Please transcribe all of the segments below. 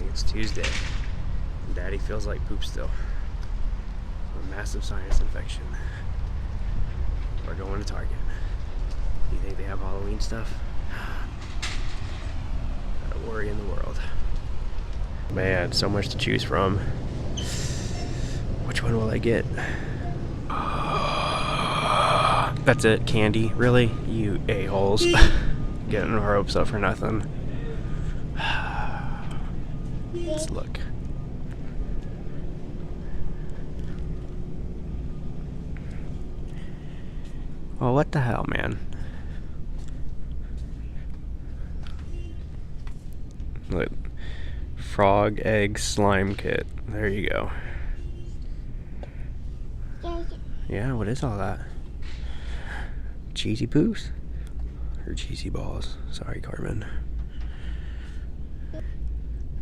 It's Tuesday. And Daddy feels like poop still. A massive sinus infection. We're going to Target. Do you think they have Halloween stuff? Not a worry in the world. Man, so much to choose from. Which one will I get? That's it, candy. Really? You a-holes. Getting our hopes up for nothing. Let's look. Well, what the hell, man? Look. Frog egg slime kit. There you go. Yeah, what is all that? Cheesy poofs? Or cheesy balls? Sorry, Carmen.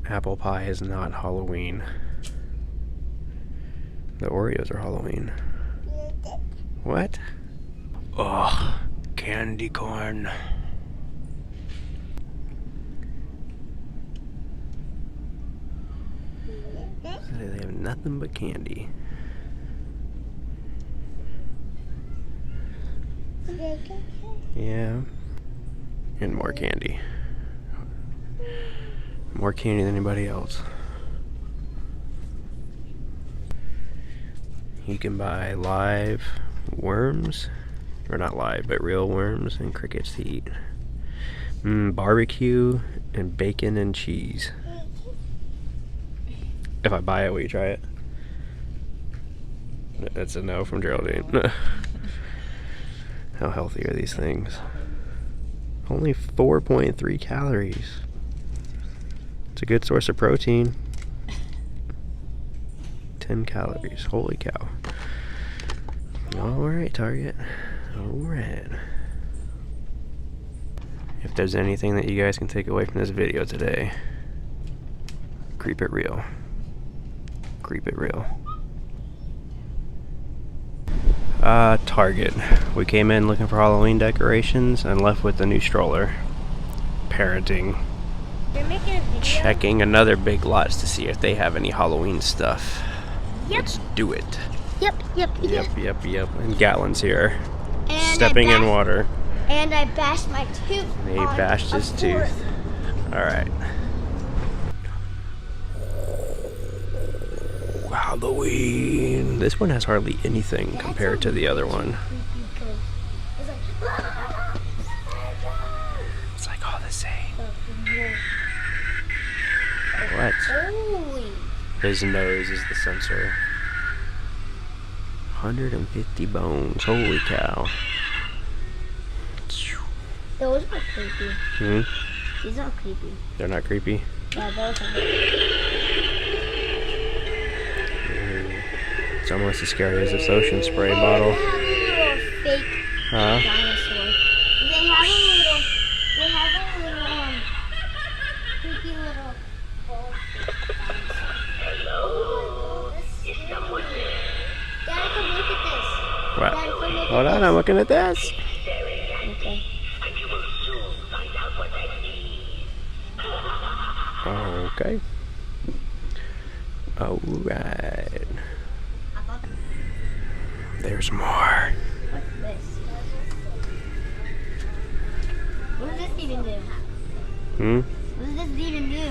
Apple pie is not Halloween. The Oreos are Halloween. What? Ugh, candy corn. They have nothing but candy. Yeah. And more candy. More candy than anybody else. You can buy live worms. Or not live, but real worms and crickets to eat. Barbecue and bacon and cheese. If I buy it, will you try it? That's a no from Geraldine. How healthy are these things? Only 4.3 calories. It's a good source of protein. 10 calories. Holy cow. Alright, Target. Alright. If there's anything that you guys can take away from this video today, keep it real. Keep it real. Target. We came in looking for Halloween decorations and left with the new stroller. Parenting. You're making a video? Checking another Big Lots to see if they have any Halloween stuff. Yep. Let's do it. Yep. And Gatlin's here. And Stepping in water. And I bashed my tooth. He bashed his tooth. Alright. Halloween. This one has hardly anything compared to the other one. It's like all the same. What? His nose is the sensor. 150 bones. Holy cow. Those are creepy. These are creepy. They're not creepy? Yeah, those are. It's almost as scary as this ocean spray bottle. They have a little fake dinosaur. They have a little, creepy little Hello? Is someone there? Dad, come look at this. What? Dad, come look Hold at on, this. I'm looking at this. Okay. And you will soon find out what that means. Okay. Alright. There's more. What's this? What does this even do? What does this even do?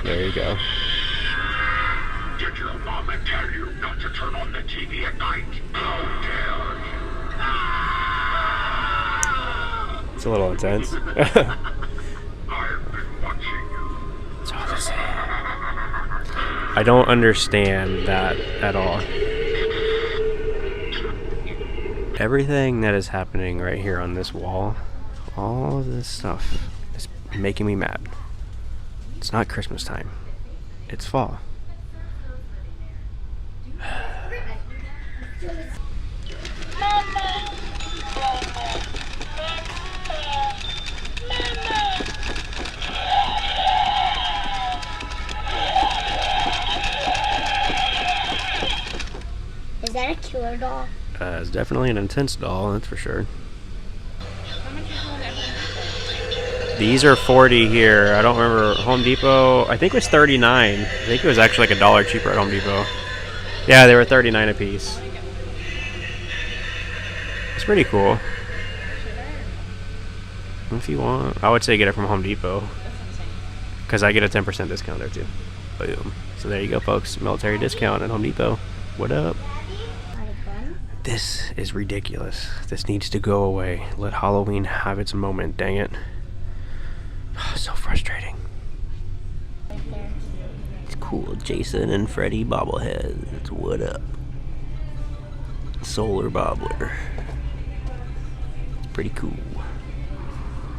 There you go. Did your mama tell you not to turn on the TV at night? How dare you? It's a little intense. I've been watching you. It's all the same. I don't understand that at all. Everything that is happening right here on this wall, all of this stuff is making me mad. It's not Christmas time. It's fall. Is that a killer doll? It's definitely an intense doll, that's for sure. These are 40 here. I don't remember. Home Depot, I think it was 39. I think it was actually like $1 cheaper at Home Depot. Yeah, they were 39 a piece. It's pretty cool. If you want, I would say get it from Home Depot, because I get a 10% discount there too. Boom. So there you go, folks. Military discount at Home Depot. What up? This is ridiculous. This needs to go away. Let Halloween have its moment, dang it. So frustrating. It's cool. Jason and Freddy bobbleheads. What up? Solar bobbler. It's pretty cool.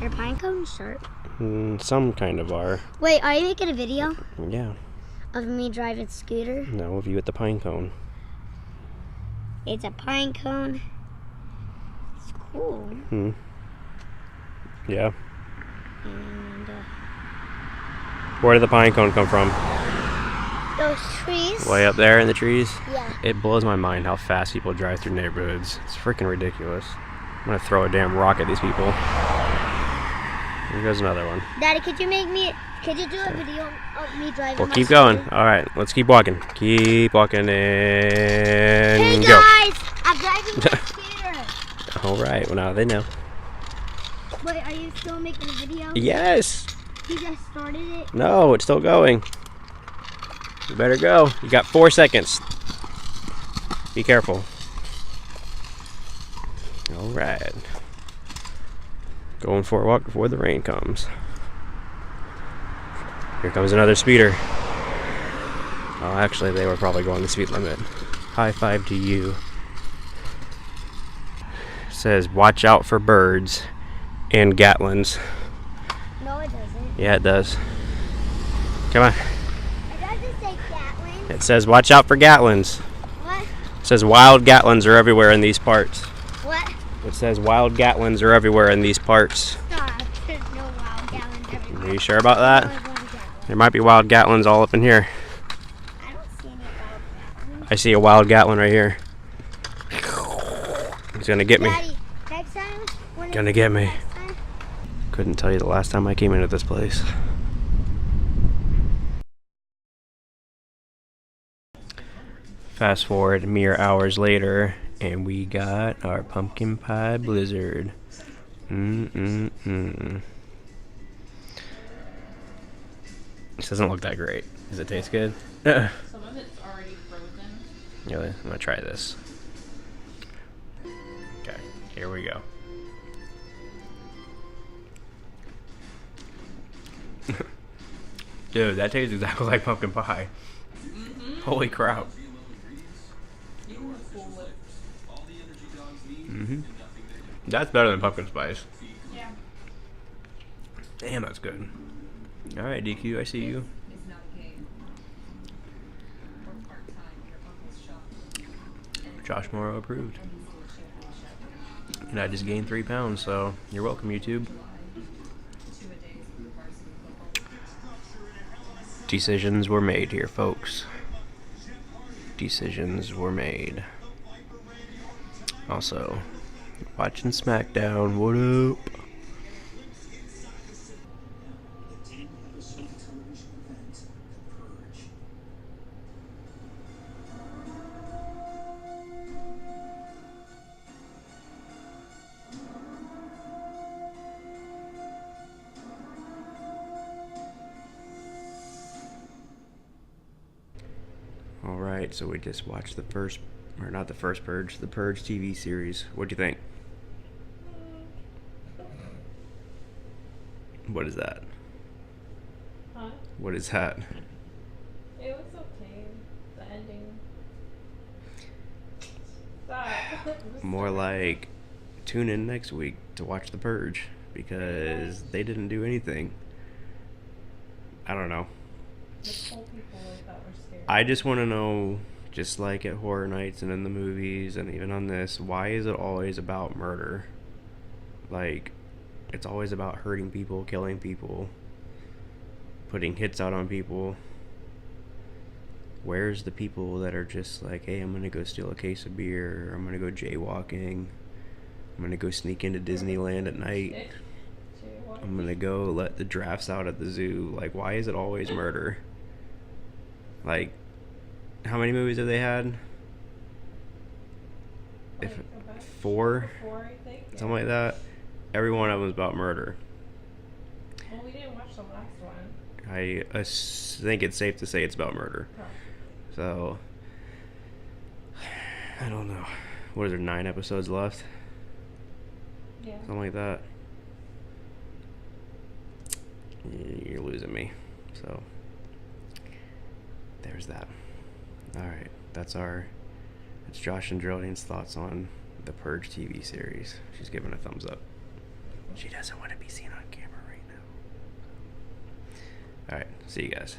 Are pine cones sharp? Some kind of are. Wait, are you making a video Yeah. of me driving scooter? No, of you at the pine cone. It's a pine cone. It's cool. Yeah. And Where did the pine cone come from? those trees. Way up there in the trees? Yeah. It blows my mind how fast people drive through neighborhoods. It's freaking ridiculous. I'm gonna throw a damn rock at these people. Here goes another one. Daddy, could you do a video of me driving Well, my keep scooter? going. Alright, let's keep walking. Keep walking and Hey go. guys, I'm driving my scooter. Alright, well now they know. Wait, are you still making a video? Yes! You just started it? No, it's still going. You better go. You got 4 seconds. Be careful. Alright. Going for a walk before the rain comes. Here comes another speeder. Oh, actually, they were probably going the speed limit. High five to you. It says, watch out for birds and Gatlins. No, it doesn't. Yeah, it does. Come on. It doesn't say Gatlin. It says, watch out for Gatlins. What? It says, wild Gatlins are everywhere in these parts. What? It says, wild Gatlins are everywhere in these parts. Stop. There's no wild Gatlins everywhere. Are you sure about that? There's one Gatlin. There might be wild Gatlins all up in here. I don't see any wild Gatlins. I see a wild Gatlin right here. He's gonna get me. Daddy, next time, when Gonna get me. next time, Couldn't tell you the last time I came into this place. Fast forward mere hours later, and we got our pumpkin pie blizzard. This doesn't look that great. Does it taste good? Some of it's already frozen. Really? I'm gonna try this. Okay, here we go. Dude, that tastes exactly like pumpkin pie. Holy crap. That's better than pumpkin spice. Yeah. Damn, that's good. Alright, DQ, I see you. It's not a game. Work part-time at your uncle's shop. Josh Morrow approved. And I just gained 3 pounds, so you're welcome, YouTube. 2 a days with varsity football. Decisions were made here, folks. Decisions were made. Also, watching SmackDown. What up? Alright, so we just watched the first, or not the first Purge, the Purge TV series. What'd you think? What is that? Huh? What is that? It was okay. The ending. Stop. More like, tune in next week to watch the Purge, because they didn't do anything. I don't know. The whole people I thought were scared. I just want to know, just like at Horror Nights and in the movies and even on this, why is it always about murder? Like, it's always about hurting people, killing people, putting hits out on people. Where's the people that are just like, hey, I'm going to go steal a case of beer, or I'm going to go jaywalking, I'm going to go sneak into Disneyland at night. I'm gonna go let the giraffes out at the zoo. Like, why is it always murder? Like, how many movies have they had? Like If a bunch. four, Four, I think. Yeah. something like that. Every one of them is about murder. Well, we didn't watch the last one. I think it's safe to say it's about murder. Huh. So, I don't know. What is there, 9 episodes left? Yeah. Something like that. You're losing me. So, there's that. Alright, that's Josh and Geraldine's thoughts on the Purge TV series. She's giving a thumbs up. She doesn't want to be seen on camera right now. Alright, see you guys.